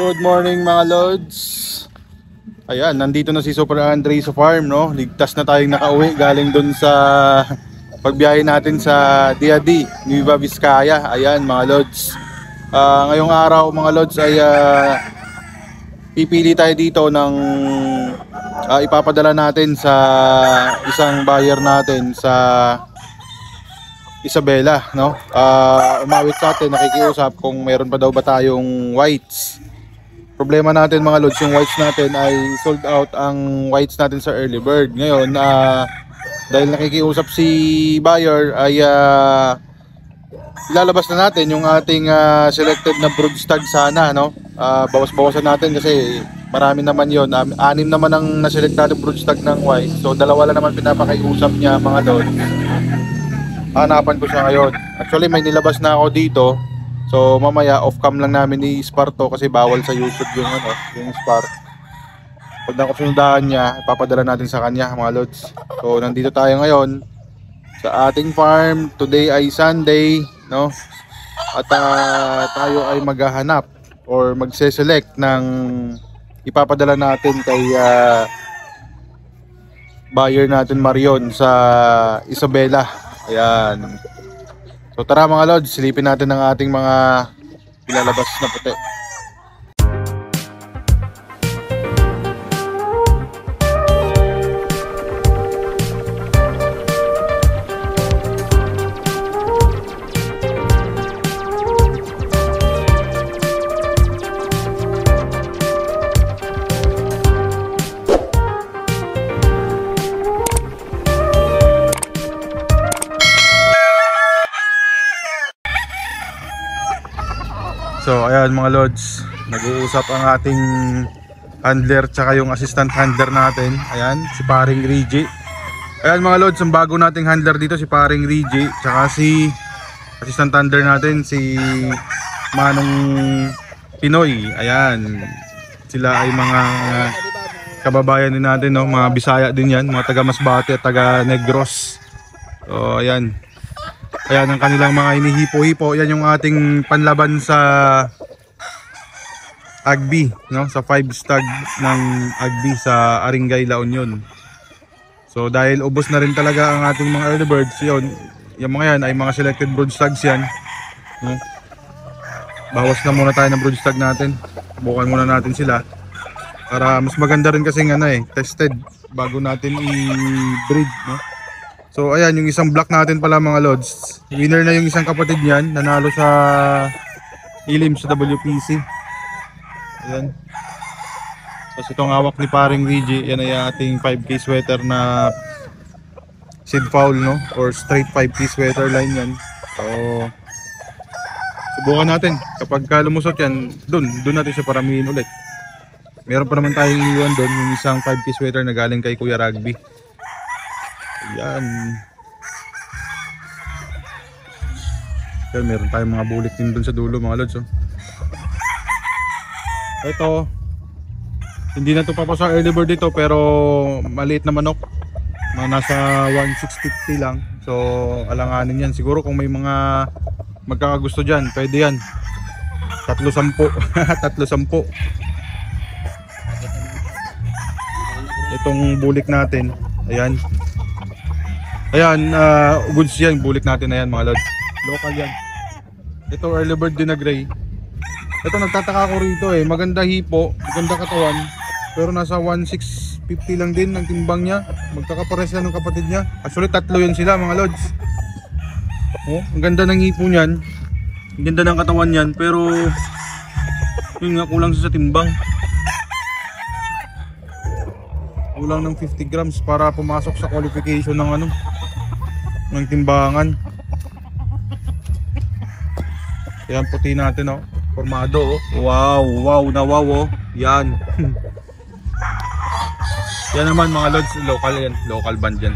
Good morning mga lods. Ayan, nandito na si Super Andre sa farm, no? Ligtas na tayong nakauwi galing dun sa pagbiyahe natin sa Diadi, Nueva Vizcaya. Ayan mga lods. Ngayong araw mga lods ay pipili tayo dito ng ipapadala natin sa isang buyer natin sa Isabela, no? Umawit sa atin, nakikiusap kung meron pa daw ba tayong whites. Problema natin mga lods, yung whites natin ay sold out ang whites natin sa early bird. Ngayon, dahil nakikiusap si buyer ay ilalabas na natin yung ating selected na brood stag sana, no? Bawas-bawasan natin kasi marami naman yon. 6 naman ang naselect natin brood stag ng white. So dalawa lang naman pinapakiusap niya mga lods. Hanapan ko siya ngayon. Actually may nilabas na ako dito. So mamaya off cam lang namin i-spar to kasi bawal sa YouTube yung yung spar. Pag nakusundahan niya, ipapadala natin sa kanya mga lods. So nandito tayo ngayon sa ating farm. Today ay Sunday, no? At tayo ay maghahanap or magse-select ng ipapadala natin kay buyer natin Marion sa Isabela. Ayan. So tara mga lods, silipin natin ang ating mga ilalabas na puti. So ayan mga lods, nag-uusap ang ating handler tsaka yung assistant handler natin. Ayan, si paring Rigi. Ayan mga lods, ang bago nating handler dito si paring Rigi tsaka si assistant handler natin si Manong Pinoy. Ayan, sila ay mga kababayan din natin, no? Mga Bisaya din yan, mga taga Masbate at taga Negros. So ayan, ayan ang kanilang mga inihipo-hipo. Yan yung ating panlaban sa Agbi, no? Sa 5 stag ng Agbi sa Aringay, La Union. So dahil ubos na rin talaga ang ating mga early birds, yun, yung mga yan ay mga selected brood stags yan, no? Bawas na muna tayo ng brood stag natin. Bukan muna natin sila para mas maganda rin kasi tested bago natin i-breed, no? So ayan, yung isang block natin pala mga lods, winner na yung isang kapatid niyan, nanalo sa ilim sa WPC. Ayan. So itong hawak ni paring Rigi, yan ay ating 5K sweater na seed fowl, no? Or straight 5K sweater line yan. So subukan natin, kapag lumusot yan, dun natin siya paramihin ulit. Meron pa naman tayong iniwan doon, yung isang 5K sweater na galing kay Kuya Rugby. Ayan. Ayan, meron tayong mga bulik din dun sa dulo mga lods, oh. Ito, hindi na ito papasa early bird dito pero maliit na manok, nasa 1650 lang. So alanganin yan, siguro kung may mga magkakagusto dyan, pwede yan. 310 310. Itong bulik natin, ayan. Ayan, goods yan, bulik natin na yan mga lods. Local yan. Ito early bird din na gray. Ito nagtataka ko rito maganda hipo, maganda katawan, pero nasa 1650 lang din ang timbang niya. Magkakapares yan ng kapatid niya. Actually 3 yun sila mga lods. Oh, ang ganda ng hipo niyan. Ang ganda ng katawan niyan, pero yun nga, kulang sa timbang. Kulang ng 50 grams para pumasok sa qualification ng ng timbangan. Yan puti natin, oh. Formado, oh. Wow na wow, oh. Yan. Yan naman mga lods, local yan, local band yan.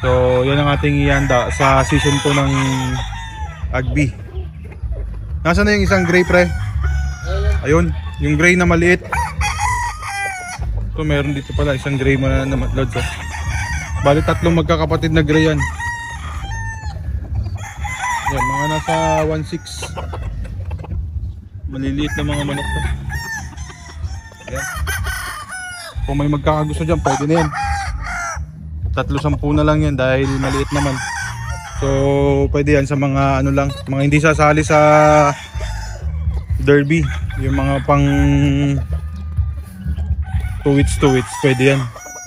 So yan ang ating ihanda sa season 2 ng Agbi. Nasaan na yung isang gray, pre? Ayun, yung gray na maliit. So meron dito pala isang gray mo na lods, oh. Bali 3 magkakapatid na gray yan. Yan, mga nasa 1.6. Maliliit na mga manok to. Ayan. Kung may magkakagusto dyan, pwede na yan. 3-10 na lang yan dahil maliit naman. So pwede yan sa mga ano lang, mga hindi sasali sa derby. Yung mga pang 2 weeks pwede yan.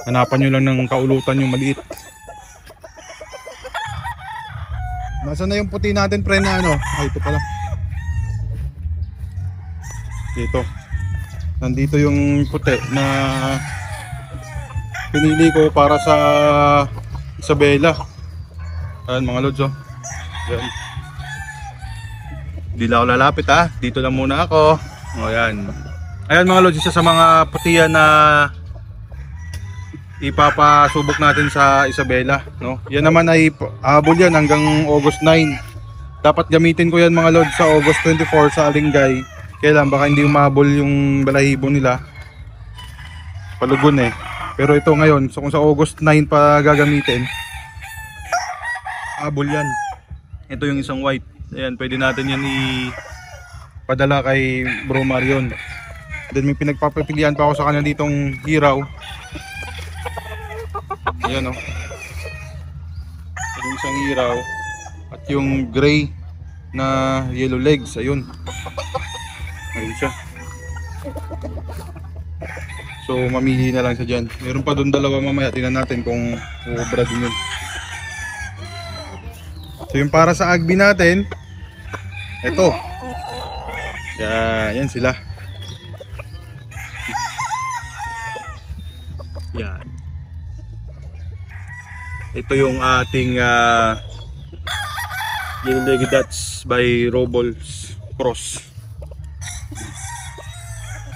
Hanapan nyo lang ng kaulutan yung maliit. Nasaan na yung puti natin, pre, na ano? Ay, ito pala. Dito. Nandito yung puti na pinili ko para sa Isabela. Ayan mga lods, oh. Ayan. Hindi lang ako lalapit, ha. Dito lang muna ako. O, ayan. Ayan mga lods, isa sa mga putihan na ipapasubok natin sa Isabela, no? Yan naman ay habol yan hanggang August 9. Dapat gamitin ko yan mga lods sa August 24 sa Alingay. Kailan baka hindi umabol yung balahibo nila. Palugon eh. Pero ito ngayon, so kung sa August 9 pa gagamitin, habol yan. Ito yung isang white. Ayan, pwede natin yan ipadala kay Bro Marion. Then may pinagpapapilian pa ako sa kanya ditong hiraw. Ayan, oh. Yung isang hiraw at yung gray na yellow legs. Ayun. Ayun siya. So mamili na lang siya dyan. Meron pa doon dalawa mamaya. Tingnan natin kung uubra din yun. So yung para sa agbi natin, ito. Yan sila. Yan. Ito yung ating Yellow-legged Dutch by Robles Cross.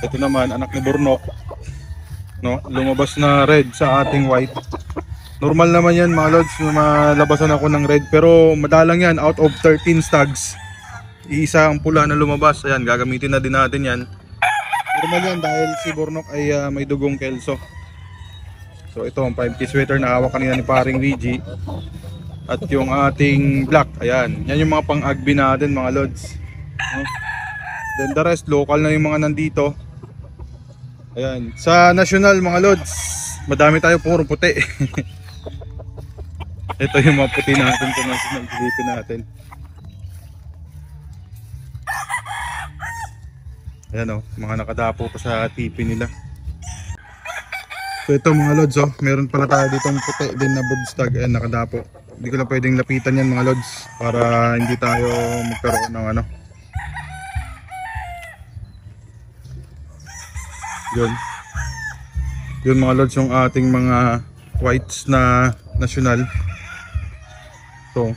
Ito naman anak ni Bornok, no? Lumabas na red sa ating white. Normal naman yan mga lods na malabasan ako ng red, pero madalang yan. Out of 13 stags, iisa ang pula na lumabas. Ayan, gagamitin na din natin yan. Normal yan dahil si Bornok ay may dugong kelso. So ito ang 5K sweater na hawak kanina ni paring Reggie. At yung ating black, ayan. Yan yung mga pang-agbi natin mga lods, no? Then the rest, local na yung mga nandito. Ayan. Sa national mga lods, madami tayo puro puti. Ito yung mga puti natin sa national, silipin natin. Ayan, oh, mga nakadapo pa sa tipi nila. So ito mga lods, oh, meron pala tayo ditong puti din na budstag. Ayan, nakadapo. Hindi ko lang pwedeng lapitan yan mga lods para hindi tayo magkaroon ng ano. Yun mga lods yung ating mga whites na national. So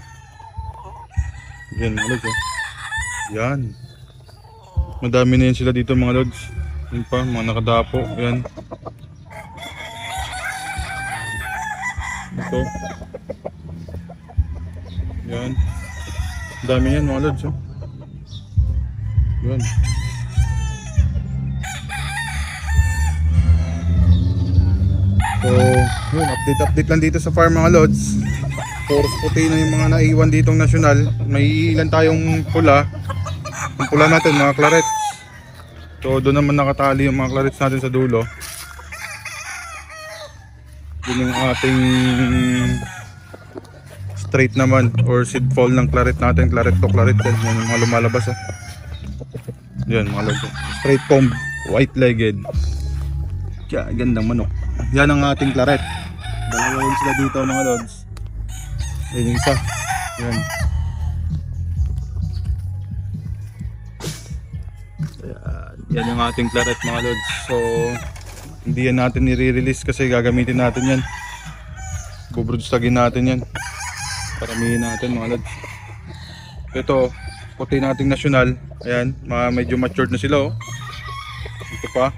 yan mga lods, oh. Yan, madami na yan sila dito mga lods. Yun pa, mga nakadapo. Yan. Ito. Yan. Dami yan mga lods, oh. Yan. So, yun, update lang dito sa farm mga lods. Puros puti na yung mga naiwan ditong national. May ilan tayong pula. Yung pula natin, mga clarets. So, doon naman nakatali yung mga clarets natin sa dulo. Yun yung ating straight naman or seed fall ng claret natin. Claret to claret. Yan yung mga lumalabas, oh. Yan mga lods. Straight comb, white legged. Kaya gandang manok. Yan ang ating claret. Dalawa yun sila dito mga lods. Yan yung isa. Yan. Yan yung ating claret mga lods. So hindi yan natin nire-release kasi gagamitin natin yan. Bubroodstagin natin yan. Paramihin natin mga lods. Ito, puti nating national. Ayan, medyo matured na sila, oh. Ito pa.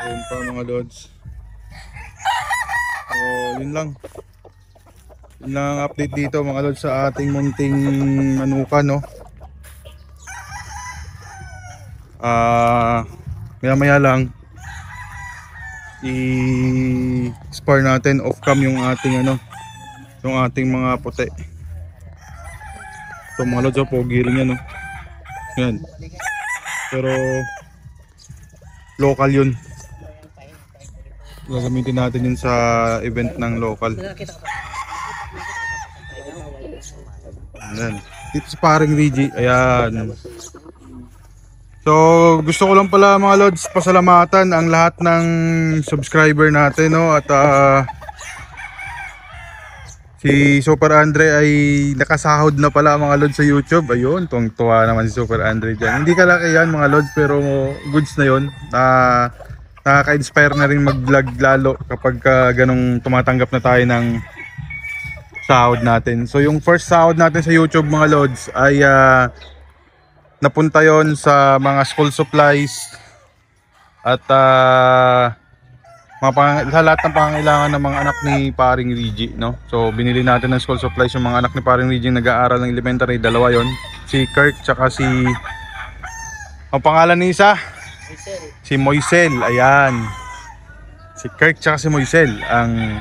Ayun pa mga lods. So yun lang. Yun lang ang update dito mga lods sa ating munting manukan, no? Maya lang i-spar natin off cam yung ating ano, yung ating mga puti. So So mga lods, pogi rin yan, no? Yan. Pero local yun. Gagamitin natin yun sa event ng local. Ayan. Dito sa paring Reggie. Ayan. So gusto ko lang pala mga lods pasalamatan ang lahat ng subscriber natin, no? At si Super Andre ay nakasahod na pala mga lods sa YouTube. Ayun, tuwang-tuwa naman si Super Andre dyan. Hindi kalaki yan mga lods, pero goods na yun. Nakaka-inspire na rin mag-vlog lalo kapag ganong tumatanggap na tayo ng sahod natin. So yung first sahod natin sa YouTube mga lods ay napunta yon sa mga school supplies at sa lahat ng pangangailangan ng mga anak ni paring Reggie, no? So binili natin ng school supplies yung mga anak ni paring Reggie nag-aaral ng elementary, dalawa yon, si Kirk tsaka si ang pangalan ni isa? Si Moisel. Ayan, si Kirk tsaka si Moisel ang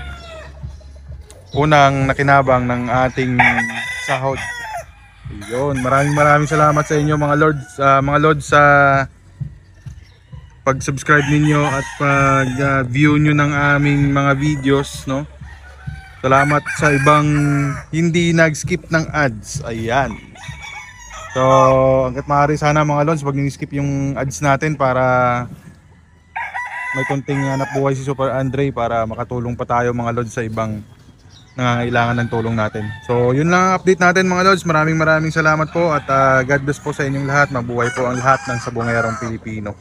unang nakinabang ng ating sahod. Yun, maraming salamat sa inyo mga lords sa pag-subscribe ninyo at pag-view nyo ng aming mga videos, no? Salamat sa ibang hindi nag-skip ng ads. Ayan. So, hangga't maaari sana mga lords, wag niyo skip yung ads natin para may konting hanap buhay si Super Andre para makatulong pa tayo mga lords sa ibang nangangailangan ng tulong natin. So yun lang ang update natin mga lords. Maraming salamat po at God bless po sa inyong lahat. Mabuhay po ang lahat ng sabongerong Pilipino.